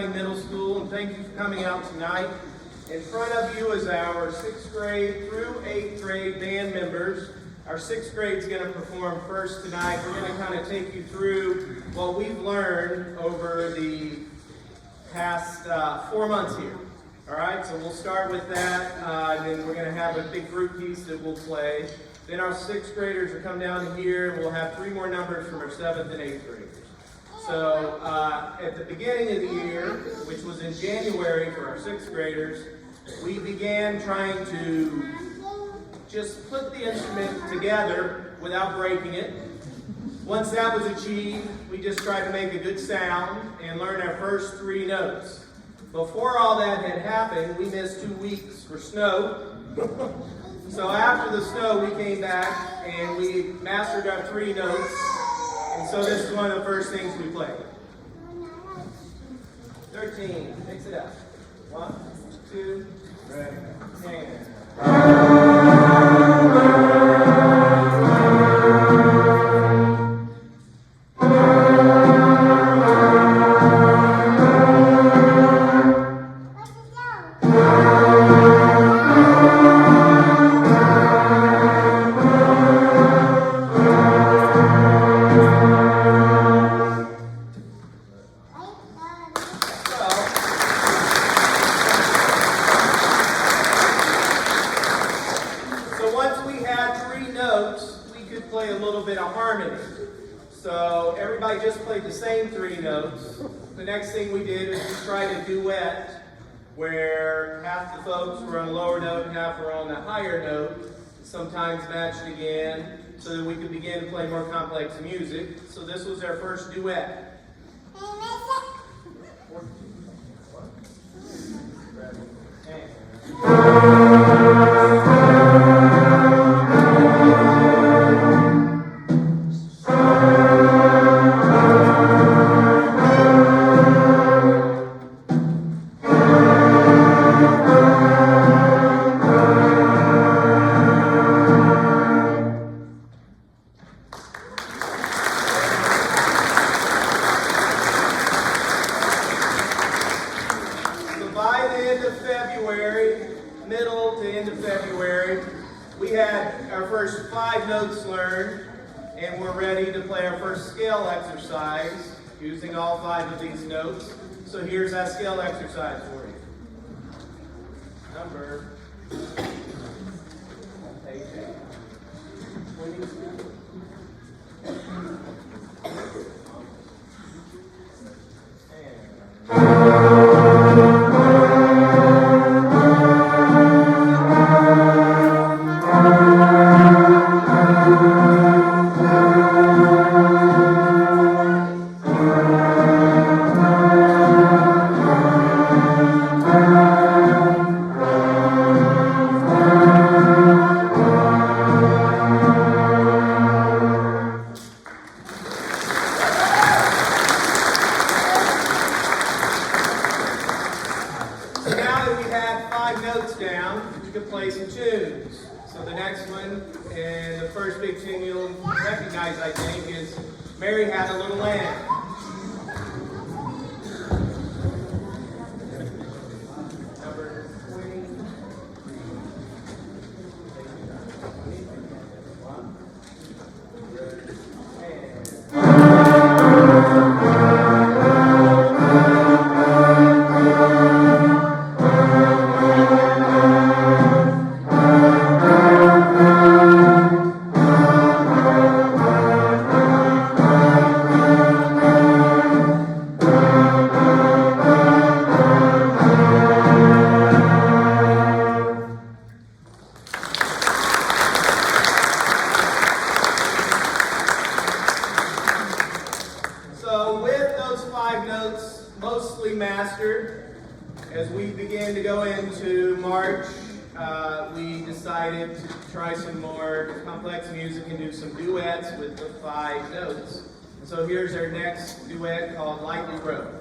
Middle School, and thank you for coming out tonight. In front of you is our 6th grade through 8th grade band members. Our 6th grade is going to perform first tonight. We're going to kind of take you through what we've learned over the past 4 months here. All right, so we'll start with that, and then we're going to have a big group piece that we'll play. Then our 6th graders will come down here, and we'll have 3 more numbers from our 7th and 8th graders. So at the beginning of the year, which was in January for our 6th graders, we began trying to just put the instrument together without breaking it. Once that was achieved, we just tried to make a good sound and learn our first 3 notes. Before all that had happened, we missed 2 weeks for snow. So after the snow, we came back and we mastered our 3 notes. And so this is one of the first things we played. 13, mix it up. 1, 2, 3, and. So everybody just played the same 3 notes. The next thing we did is we tried a duet where half the folks were on a lower note and half were on a higher note, sometimes matched again, so that we could begin to play more complex music. So this was our first duet. Middle to end of February, we had our first 5 notes learned, and we're ready to play our first scale exercise using all 5 of these notes. So here's that scale exercise for you. Number 18. 22. You can play some tunes. So the next one, and the first big tune you'll recognize, I think, is Mary Had a Little Lamb. Number 20. Mostly mastered. As we began to go into March, we decided to try some more complex music and do some duets with the 5 notes. So here's our next duet called Lightly Rode.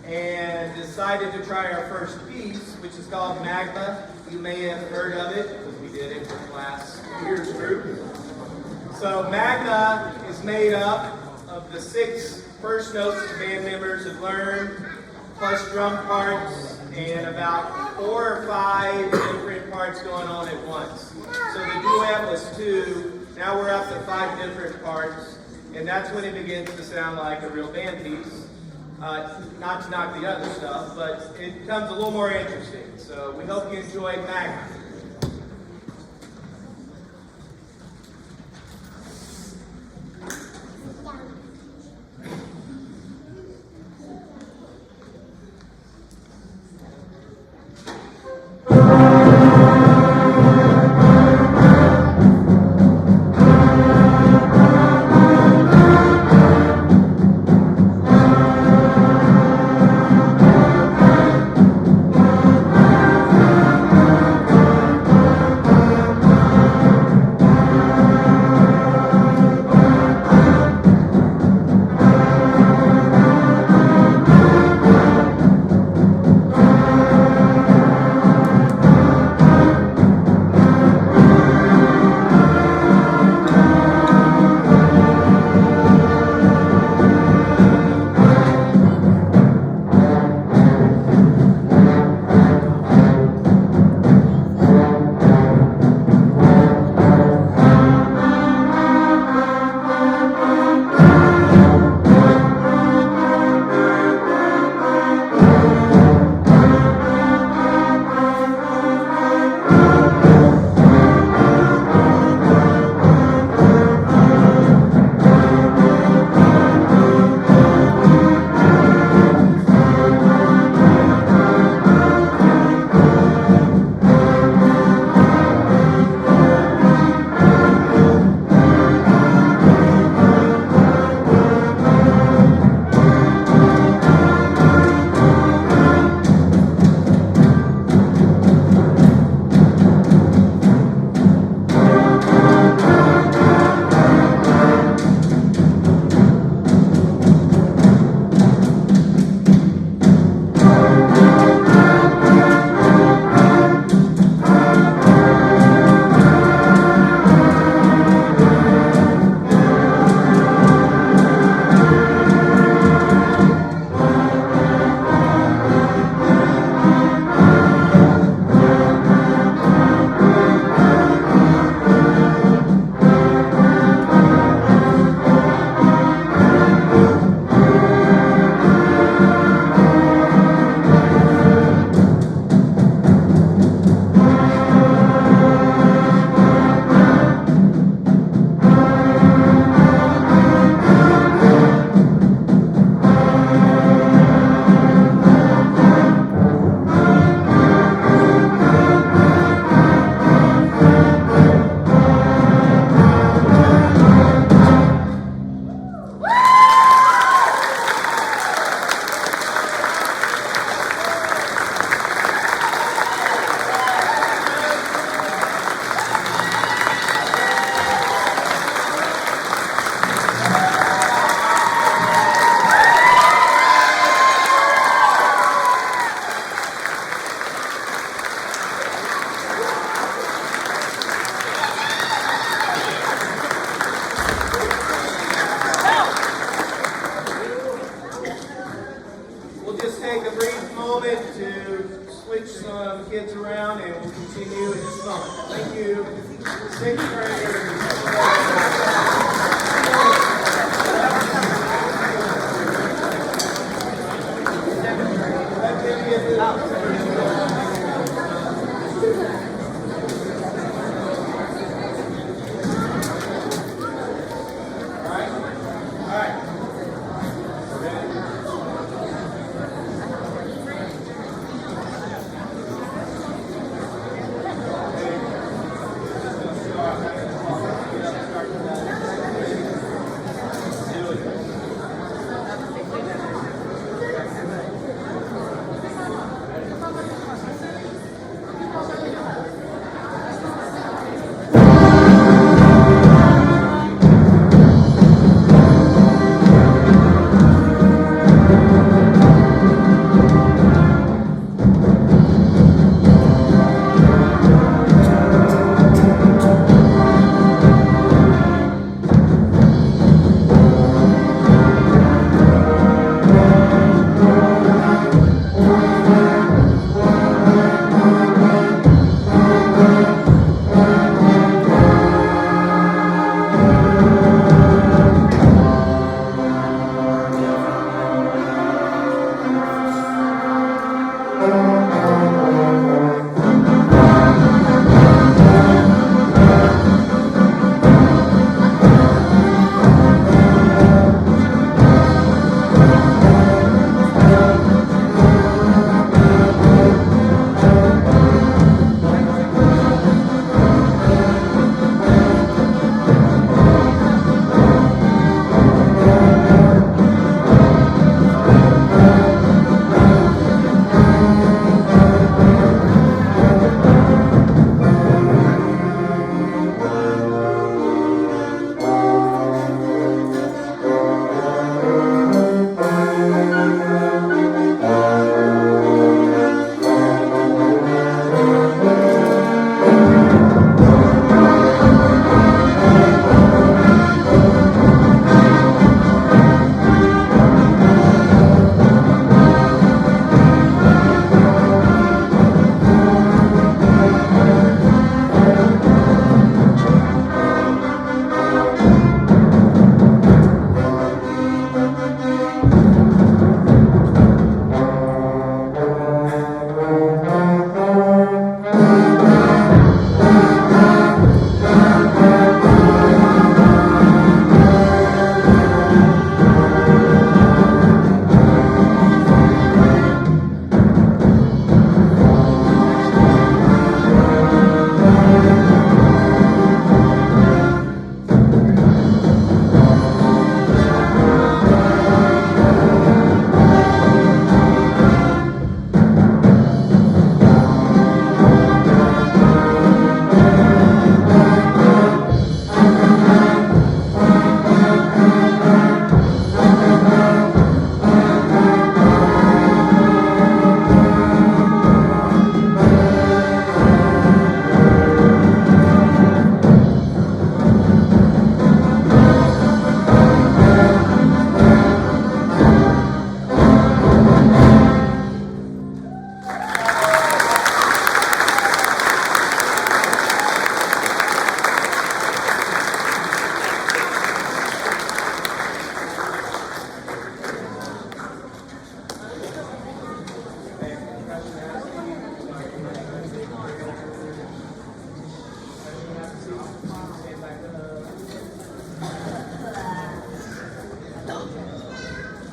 and decided to try our first piece, which is called Magma. You may have heard of it because we did it with last year's group. So Magma is made up of the 6 first notes the band members have learned, plus drum parts, and about 4 or 5 different parts going on at once. So the duet was 2, now we're up to 5 different parts, and that's when it begins to sound like a real band piece. Not to knock the other stuff, but it becomes a little more interesting. So we hope you enjoy Magma.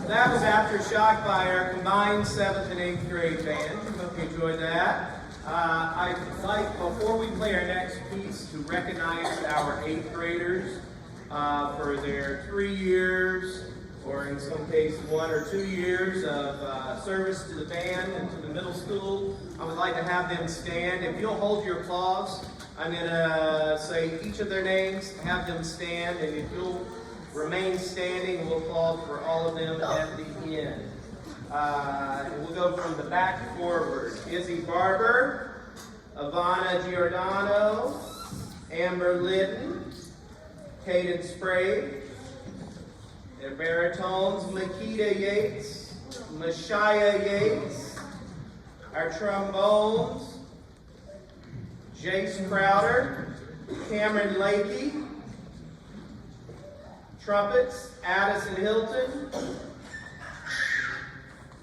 That was Aftershock by our combined 7th and 8th grade band. Hope you enjoyed that. I'd like, before we play our next piece, to recognize our 8th graders for their 3 years, or in some cases 1 or 2 years of service to the band and to the middle school. I would like to have them stand. If you'll hold your applause, I'm going to say each of their names, have them stand, and if you'll remain standing, we'll applaud for all of them at the end. And we'll go from the back forward. Izzy Barber, Ivana Giordano, Amber Litton, Caden Sprague. Their baritones, Makita Yates, Mashaya Yates. Our trombones, Jace Crowder, Cameron Lakey. Trumpets, Addison Hilton,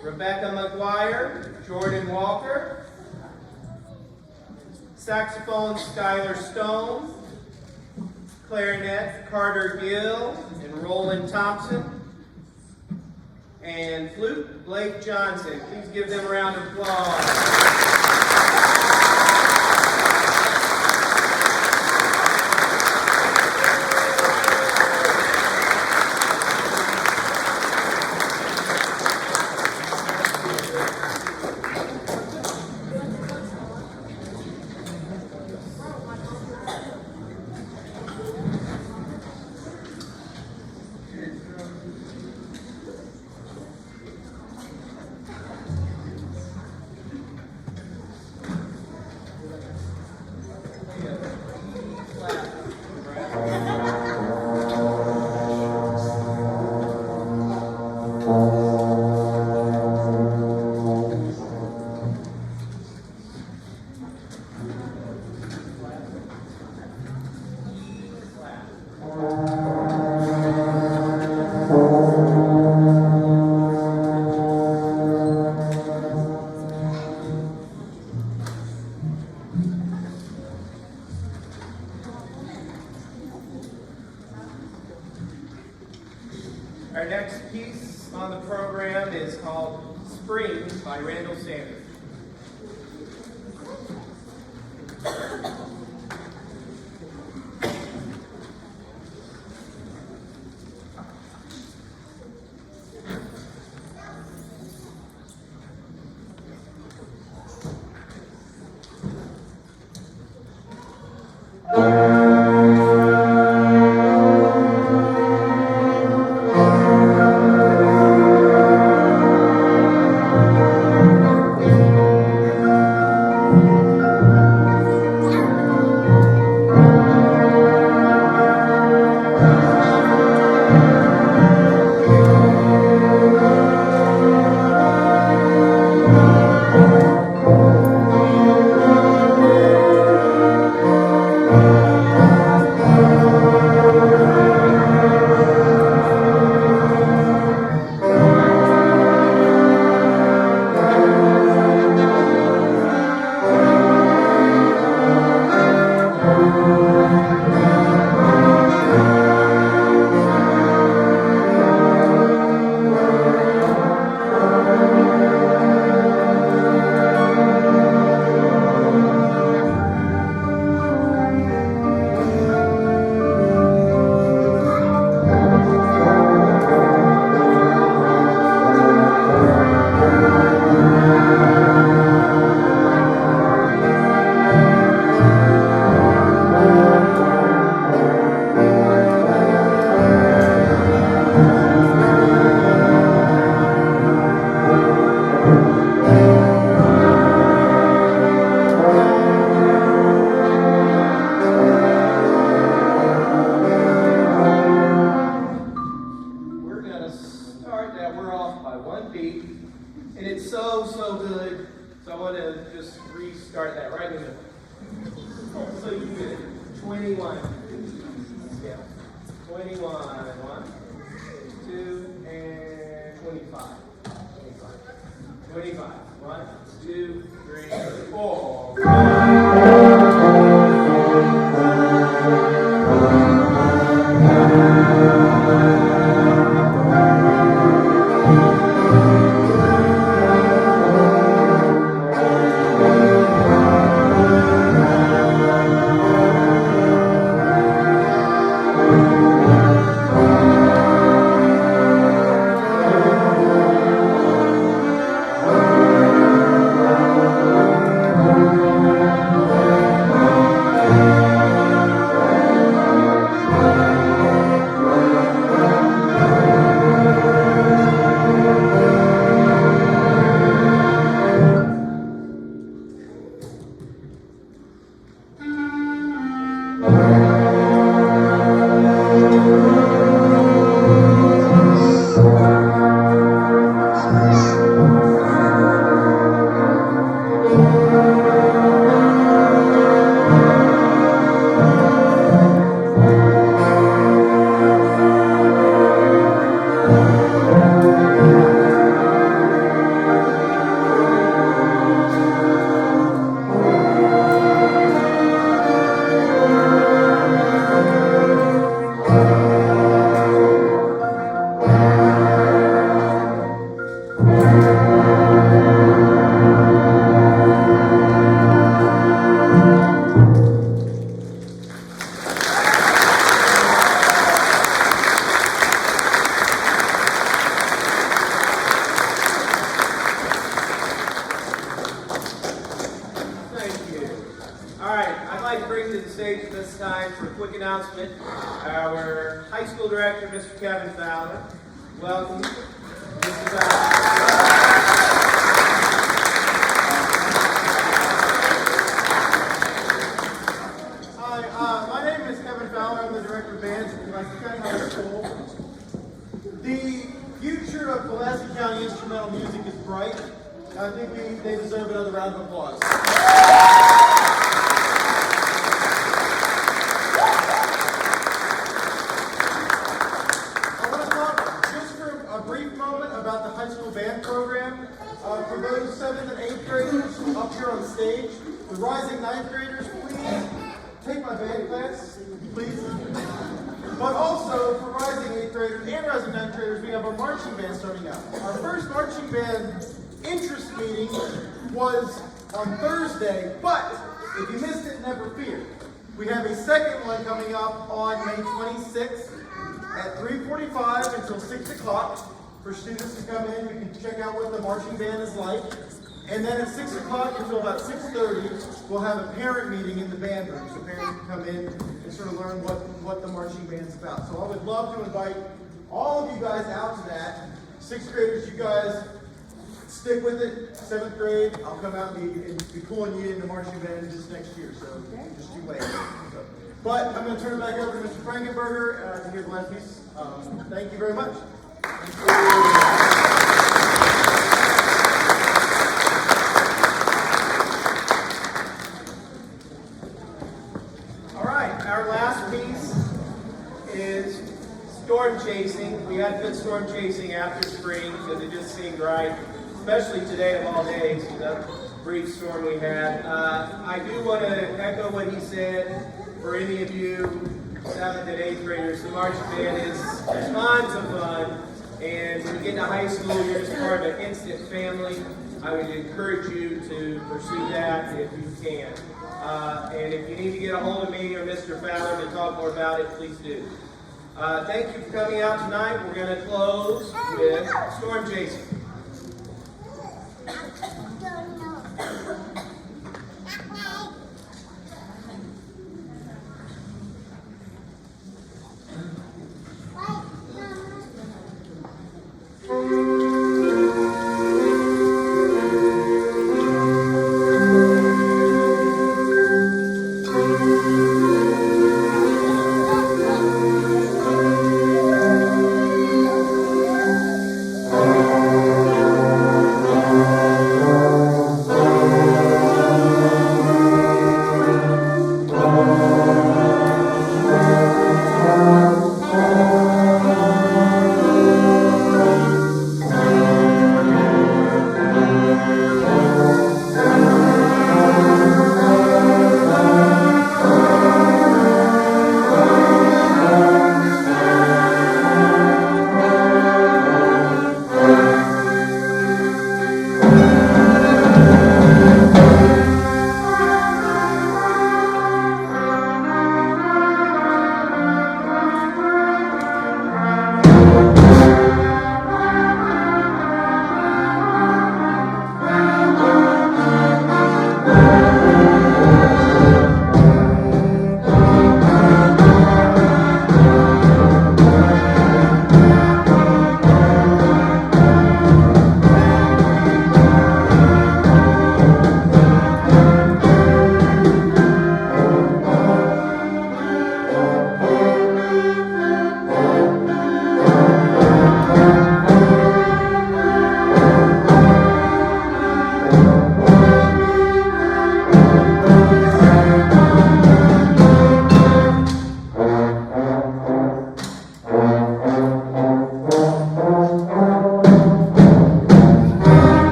Rebecca McGuire, Jordan Walker. Saxophone, Skylar Stone. Clarinet, Carter Gill and Roland Thompson. And flute, Blake Johnson. Please give them a round of applause. Our next piece on the program is called Spring by Randall Sanders. our high school director, Mr. Kevin Fowler. Welcome, Mr. Fowler. Hi, my name is Kevin Fowler. I'm the director of bands at Pulaski County High School. The future of Pulaski County instrumental music is bright. I think they deserve another round of applause. I want to talk just for a brief moment about the high school band program. For those 7th and 8th graders up here on stage, the rising 9th graders, please take my band class, please. But also, for rising 8th graders and rising 9th graders, we have our marching band starting out. Our first marching band interest meeting was on Thursday, but if you missed it, never fear. We have a second one coming up on May 26th at 3:45 until 6 o'clock for students to come in. You can check out what the marching band is like. And then at 6 o'clock until about 6:30, we'll have a parent meeting in the band room. So parents can come in and sort of learn what the marching band's about. So I would love to invite all of you guys out to that. 6th graders, you guys stick with it. 7th grade, I'll come out and be pulling you into marching band just next year. So just you wait. But I'm going to turn it back over to Mr. Frankenberger to hear the last piece. Thank you very much. Our last piece is storm chasing. We had good storm chasing after spring because it just seemed right, especially today of all days, the brief storm we had. I do want to echo what he said. For any of you 7th and 8th graders, the marching band is tons of fun. And when you get to high school, you're just part of an instant family. I would encourage you to pursue that if you can. And if you need to get a hold of me or Mr. Fowler to talk more about it, please do. Thank you for coming out tonight. We're going to close with storm chasing.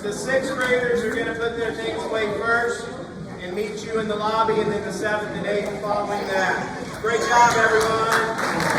The sixth graders are going to put their things away first and meet you in the lobby, and then the seventh and eighth following that. Great job, everyone.